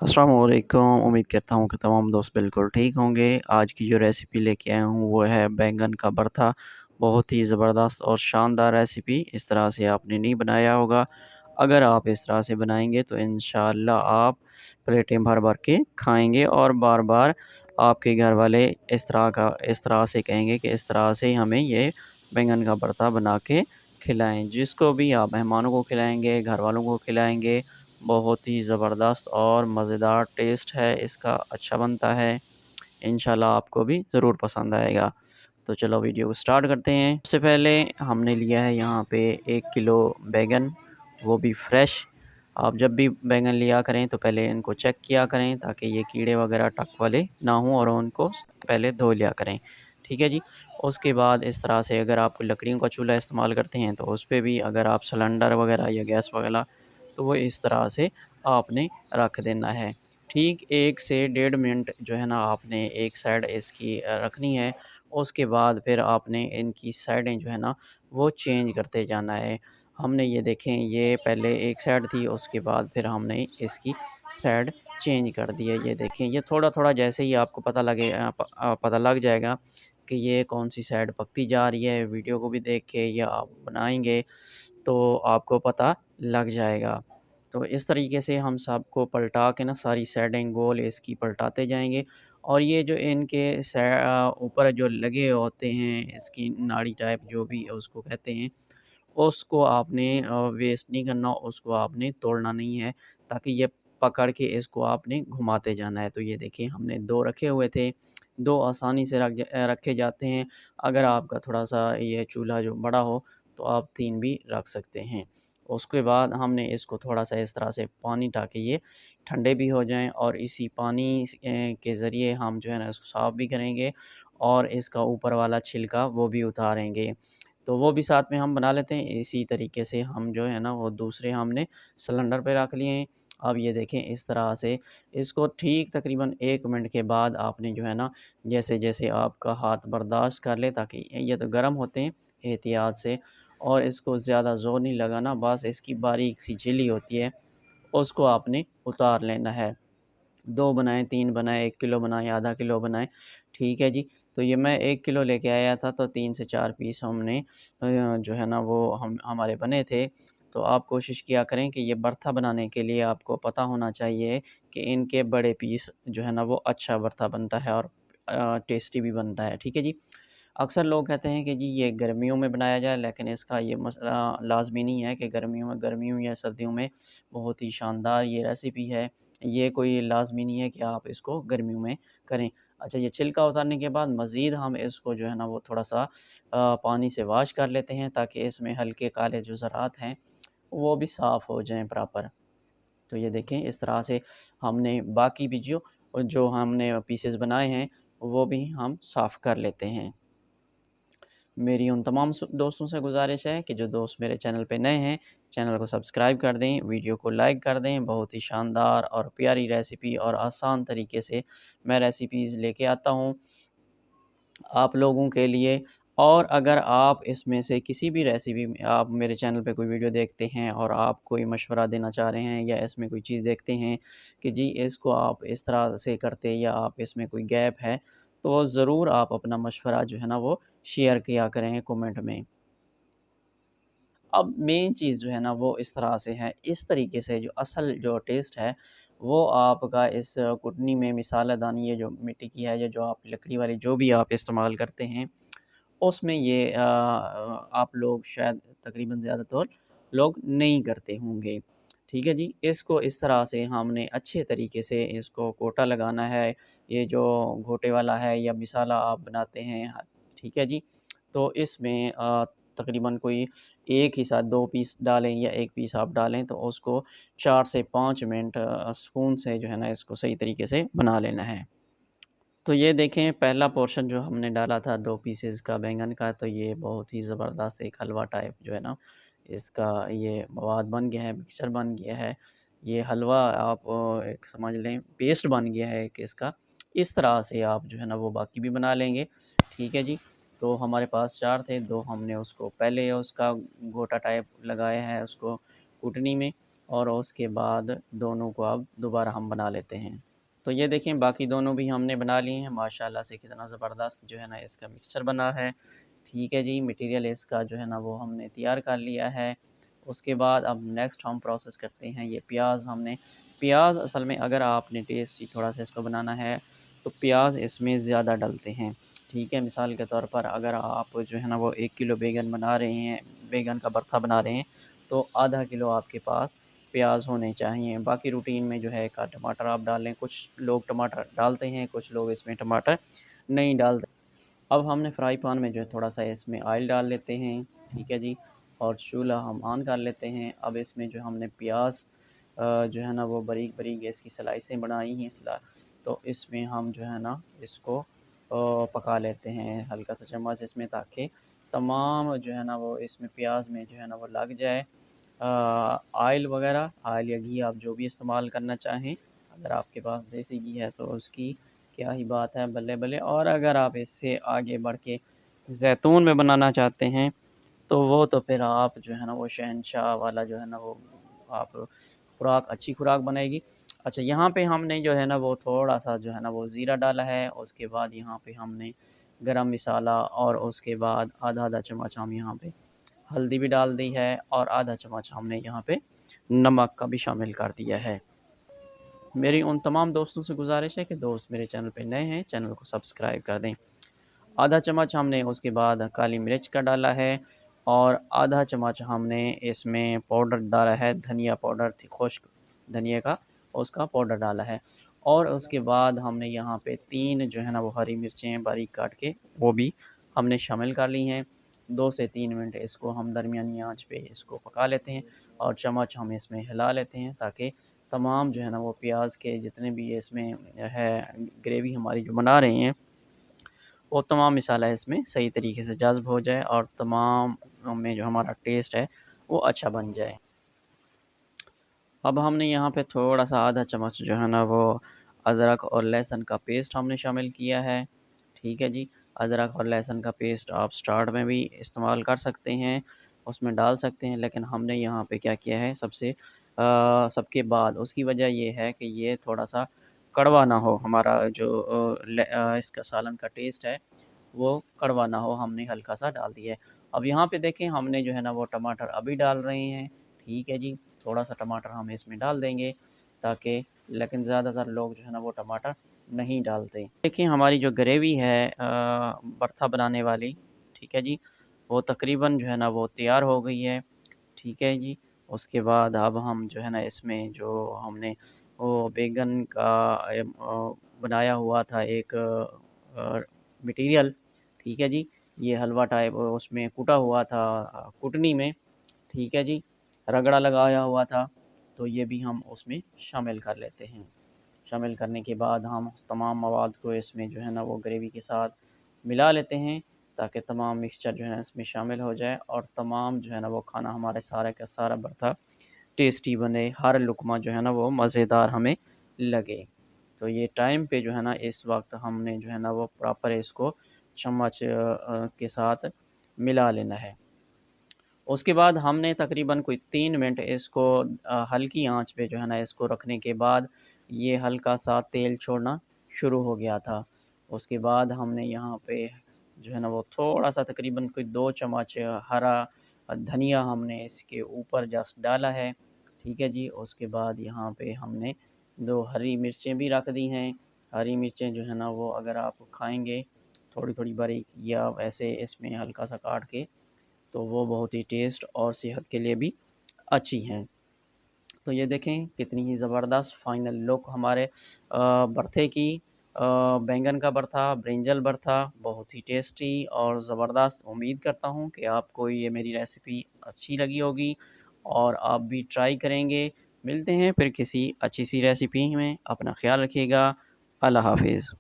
अस्सलाम वालेकुम। उम्मीद करता हूँ कि तमाम दोस्त बिल्कुल ठीक होंगे। आज की जो रेसिपी लेके आया हूँ वो है बैंगन का भरता। बहुत ही ज़बरदस्त और शानदार रेसिपी, इस तरह से आपने नहीं बनाया होगा। अगर आप इस तरह से बनाएँगे तो इंशाअल्लाह आप प्लेटें भर-भर के खाएँगे और बार-बार आपके घर वाले इस तरह से कहेंगे कि इस तरह से हमें ये बैंगन का भरता बना के खिलाएँ। जिसको भी आप मेहमानों को खिलाएँगे, घरवालों को खिलाएँगे, बहुत ही ज़बरदस्त और मज़ेदार टेस्ट है इसका, अच्छा बनता है। इंशाल्लाह आपको भी ज़रूर पसंद आएगा। तो चलो वीडियो को स्टार्ट करते हैं। सबसे पहले हमने लिया है यहाँ पे 1 किलो बैंगन, वो भी फ्रेश। आप जब भी बैंगन लिया करें तो पहले इनको चेक किया करें ताकि ये कीड़े वगैरह टक वाले ना हों और उनको पहले धो लिया करें। ठीक है जी? उसके बाद इस तरह से अगर आप लकड़ियों का चूल्हा इस्तेमाल करते हैं तो उस पे भी, अगर आप सिलेंडर वगैरह या गैस वगैरह, तो वो इस तरह से आपने रख देना है। ठीक 1 से डेढ़ मिनट जो है ना आपने एक साइड इसकी रखनी है। उसके बाद फिर आपने इनकी साइडें जो है ना वो चेंज करते जाना है। हमने ये देखें, ये पहले एक साइड थी, उसके बाद फिर हमने इसकी साइड चेंज कर दी है। ये देखें, ये थोड़ा-थोड़ा जैसे ही आपको पता लग जाएगा कि ये कौन-सी साइड पकती जा रही है, वीडियो को भी देख के या आप बनाएँगे तो आपको पता लग जाएगा। तो इस तरीके से हम सबको पलटा के ना सारी साइडें गोल इसकी पलटाते जाएँगे और ये जो इनके ऊपर जो लगे होते हैं, इसकी नाड़ी टाइप जो भी उसको कहते हैं, उसको आपने वेस्ट नहीं करना, उसको आपने तोड़ना नहीं है, ताकि ये पकड़ के इसको आपने घुमाते जाना है। तो ये देखिए हमने 2 रखे हुए थे, 2 आसानी से रखे जाते हैं। अगर आपका थोड़ा-सा ये चूल्हा जो बड़ा हो तो आप 3 भी रख सकते हैं। उसके बाद हमने इसको थोड़ा-सा इस तरह से पानी ताकि ये ठंडे भी हो जाएँ और इसी पानी के ज़रिए हम जो है ना इसको साफ़ भी करेंगे और इसका ऊपर वाला छिलका वो भी उतारेंगे। तो वो भी साथ में हम बना लेते हैं। इसी तरीके से हम जो है ना वो दूसरे हमने सिलेंडर पे रख लिए हैं। अब ये देखें इस तरह से इसको ठीक तकरीबन 1 मिनट के बाद आपने जो है ना, जैसे-जैसे आपका हाथ बर्दाश्त कर ले, ताकि ये तो गर्म होते हैं, एहतियात से, और इसको ज़्यादा ज़ोर नहीं लगाना, बस इसकी बारीक-सी झिल्ली होती है, उसको आपने उतार लेना है। 2 बनाएँ, 3 बनाएँ, 1 किलो बनाएँ, आधा किलो बनाएँ, ठीक है जी। तो ये मैं 1 किलो लेके आया था तो 3 से 4 पीस हमने जो है ना वो हमारे बने थे। तो आप कोशिश किया करें कि ये भरता बनाने के लिए आपको पता होना चाहिए कि इनके बड़े पीस जो है ना वो अच्छा भरता बनता है और टेस्टी भी बनता है, ठीक है जी। अक्सर लोग कहते हैं कि जी ये गर्मियों में बनाया जाए, लेकिन इसका ये मसला लाज़मी नहीं है कि गर्मियों या सर्दियों में बहुत ही शानदार ये रेसिपी है। ये कोई लाज़मी नहीं है कि आप इसको गर्मियों में करें। अच्छा, ये छिलका उतारने के बाद मज़ीद हम इसको जो है ना वो थोड़ा-सा पानी से वॉश कर लेते हैं, ताकि इसमें हल्के काले जो ज़रात हैं वो भी साफ़ हो जाएँ प्रॉपर। तो ये देखें इस तरह से हमने बाकी भी जो जो हमने पीसेस बनाए हैं वो भी हम साफ़ कर लेते हैं। मेरी उन तमाम दोस्तों से गुज़ारिश है कि जो दोस्त मेरे चैनल पे नए हैं, चैनल को सब्सक्राइब कर दें, वीडियो को लाइक कर दें। बहुत ही शानदार और प्यारी रेसिपी और आसान तरीके से मैं रेसिपीज़ लेके आता हूँ आप लोगों के लिए। और अगर आप इसमें से किसी भी रेसिपी में आप मेरे चैनल पे कोई वीडियो देखते हैं और आप कोई मशवरा देना चाह रहे हैं, या इसमें कोई चीज़ देखते हैं कि जी इसको आप इस तरह से करते, या आप इसमें कोई गैप है, तो ज़रूर आप अपना मशवरा जो है ना वो शेयर किया करें कमेंट में। अब मेन चीज़ जो है ना वो इस तरह से है, इस तरीके से जो असल जो टेस्ट है, वो आपका इस कुटनी में मिसालादानी, ये जो मिट्टी की है या जो आप लकड़ी वाली जो भी आप इस्तेमाल करते हैं, उसमें ये आप लोग शायद तकरीबन ज़्यादातर लोग नहीं करते होंगे। ठीक है जी? इसको इस तरह से हमने अच्छे तरीके से इसको गोटा लगाना है। ये जो घोटे वाला है या मिसाला आप बनाते हैं, ठीक है जी? तो इसमें तकरीबन कोई एक ही साथ 2 पीस डालें या 1 पीस आप डालें, तो उसको 4 से 5 मिनट सुकून से जो है ना इसको सही तरीके से बना लेना है। तो ये देखें पहला पोर्शन जो हमने डाला था 2 पीसेज़ का बैंगन का, तो ये बहुत ही ज़बरदस्त एक हलवा टाइप जो है ना, इसका ये मवाद बन गया है, मिक्सचर बन गया है। ये हलवा आप एक समझ लें पेस्ट बन गया है एक इसका। इस तरह से आप जो है ना वो बाकी भी बना लेंगे, ठीक है जी। तो हमारे पास 4 थे, 2 हमने उसको पहले उसका गोटा टाइप लगाया है उसको कूटनी में। और उसके बाद दोनों को अब दोबारा हम बना लेते हैं। तो ये देखें बाकी दोनों भी हमने बना लिए हैं। माशाल्लाह से कितना ज़बरदस्त जो है ना इसका मिक्सचर बना है। ठीक है जी, मटेरियल इसका जो है ना वो हमने तैयार कर लिया है। उसके बाद अब नेक्स्ट हम प्रोसेस करते हैं, ये प्याज असल में अगर आपने टेस्टी थोड़ा सा इसको बनाना है तो प्याज इसमें ज़्यादा डलते हैं। ठीक है, मिसाल के तौर पर अगर आप जो है ना वो 1 किलो बैंगन बना रहे हैं, बैंगन का भरता बना रहे हैं, तो आधा किलो आपके पास प्याज होने चाहिए। बाकी रूटीन में जो है का टमाटर आप डाल लें, कुछ लोग टमाटर डालते हैं, कुछ लोग इसमें टमाटर नहीं डालते। अब हमने फ्राई पैन में जो है थोड़ा सा इसमें ऑयल डाल लेते हैं। ठीक है जी, और चूल्हा हम ऑन कर लेते हैं। अब इसमें जो हमने प्याज जो है ना वो बारीक बारीक इसकी स्लाइसें बनाई हैं तो इसमें हम जो है ना इसको पका लेते हैं हल्का सा चम्मच इसमें, ताकि तमाम जो है ना वो इसमें प्याज में जो है ना वो लग जाए। ऑयल वगैरह, ऑयल या घी आप जो भी इस्तेमाल करना चाहें, अगर आपके पास देसी घी है तो उसकी क्या ही बात है, बल्ले बल्ले। और अगर आप इससे आगे बढ़ के जैतून में बनाना चाहते हैं तो वो तो फिर आप जो है ना वो शहनशाह वाला जो है ना वो आप खुराक, अच्छी खुराक बनेगी। अच्छा, यहाँ पे हमने जो है ना वो थोड़ा सा जो है ना वो ज़ीरा डाला है। उसके बाद यहाँ पे हमने गरम मसाला, और उसके बाद आधा आधा चम्मच हम यहाँ पे हल्दी भी डाल दी है, और आधा चम्मच हमने यहाँ पे नमक का भी शामिल कर दिया है। मेरी उन तमाम दोस्तों से गुजारिश है कि दोस्त मेरे चैनल पे नए हैं, चैनल को सब्सक्राइब कर दें। आधा चम्मच हमने उसके बाद काली मिर्च का डाला है, और आधा चम्मच हमने इसमें पाउडर डाला है, धनिया पाउडर थी, खुश्क धनिया का, उसका पाउडर डाला है। और उसके बाद हमने यहाँ पे 3 जो है ना वो हरी मिर्चें बारीक काट के वो भी हमने शामिल कर ली हैं। 2 से 3 मिनट इसको हम दरमियानी आंच पे इसको पका लेते हैं, और चम्मच हम इसमें हिला लेते हैं, ताकि तमाम जो है ना वो प्याज के जितने भी इसमें है ग्रेवी हमारी जो बना रहे हैं, वो तमाम मसाला इसमें सही तरीके से जज़्ब हो जाए, और तमाम में जो हमारा टेस्ट है वो अच्छा बन जाए। अब हमने यहाँ पे थोड़ा-सा आधा चम्मच जो है ना वो अदरक और लहसुन का पेस्ट हमने शामिल किया है। ठीक है जी, अदरक और लहसुन का पेस्ट आप स्टार्ट में भी इस्तेमाल कर सकते हैं, उसमें डाल सकते हैं, लेकिन हमने यहाँ पे क्या किया है सबके बाद, उसकी वजह ये है कि ये थोड़ा-सा कड़वा ना हो, हमारा जो इसका सालन का टेस्ट है वो कड़वा ना हो, हमने हल्का-सा डाल दिया है। अब यहाँ पे देखें हमने जो है ना वो टमाटर अभी डाल रहे हैं। ठीक है जी, थोड़ा-सा टमाटर हम इसमें डाल देंगे, ताकि, लेकिन ज़्यादातर लोग जो है ना वो टमाटर नहीं डालते। देखिए हमारी जो ग्रेवी है भरता बनाने वाली, ठीक है जी, वो तकरीबन जो है ना वो तैयार हो गई है। ठीक है जी, उसके बाद अब हम जो है ना इसमें जो हमने वो बैंगन का बनाया हुआ था एक मटीरियल, ठीक है जी, ये हलवा टाइप उसमें कूटा हुआ था, कुटनी में, ठीक है जी, रगड़ा लगाया हुआ था, तो ये भी हम उसमें शामिल कर लेते हैं। शामिल करने के बाद हम तमाम मवाद को इसमें जो है ना वो ग्रेवी के साथ मिला लेते हैं, ताकि तमाम मिक्सचर जो है ना इसमें शामिल हो जाए, और तमाम जो है ना वो खाना हमारे सारे का सारा भरता टेस्टी बने, हर लुक़मा जो है ना वो मज़ेदार हमें लगे। तो ये टाइम पे जो है ना इस वक़्त हमने जो है ना वो प्रॉपर इसको चम्मच के साथ मिला लेना है। उसके बाद हमने तकरीबन कोई 3 मिनट इसको हल्की आंच पे जो है ना इसको रखने के बाद ये हल्का-सा तेल छोड़ना शुरू हो गया था। उसके बाद हमने यहाँ पे जो है ना वो थोड़ा-सा तकरीबन कोई 2 चम्मच हरा धनिया हमने इसके ऊपर जस्ट डाला है। ठीक है जी, उसके बाद यहाँ पे हमने 2 हरी मिर्चें भी रख दी हैं। हरी मिर्चें जो है ना वो अगर आप खाएँगे थोड़ी-थोड़ी बारीक, या वैसे इसमें हल्का-सा काट के, तो वो बहुत ही टेस्ट और सेहत के लिए भी अच्छी हैं। तो ये देखें कितनी ही ज़बरदस्त फ़ाइनल लुक हमारे भरते की, बैंगन का भरता, ब्रिंजल भरता, बहुत ही टेस्टी और ज़बरदस्त। उम्मीद करता हूँ कि आपको ये मेरी रेसिपी अच्छी लगी होगी, और आप भी ट्राई करेंगे। मिलते हैं फिर किसी अच्छी सी रेसिपी में, अपना ख़्याल रखिएगा। अल्लाह हाफ़िज़।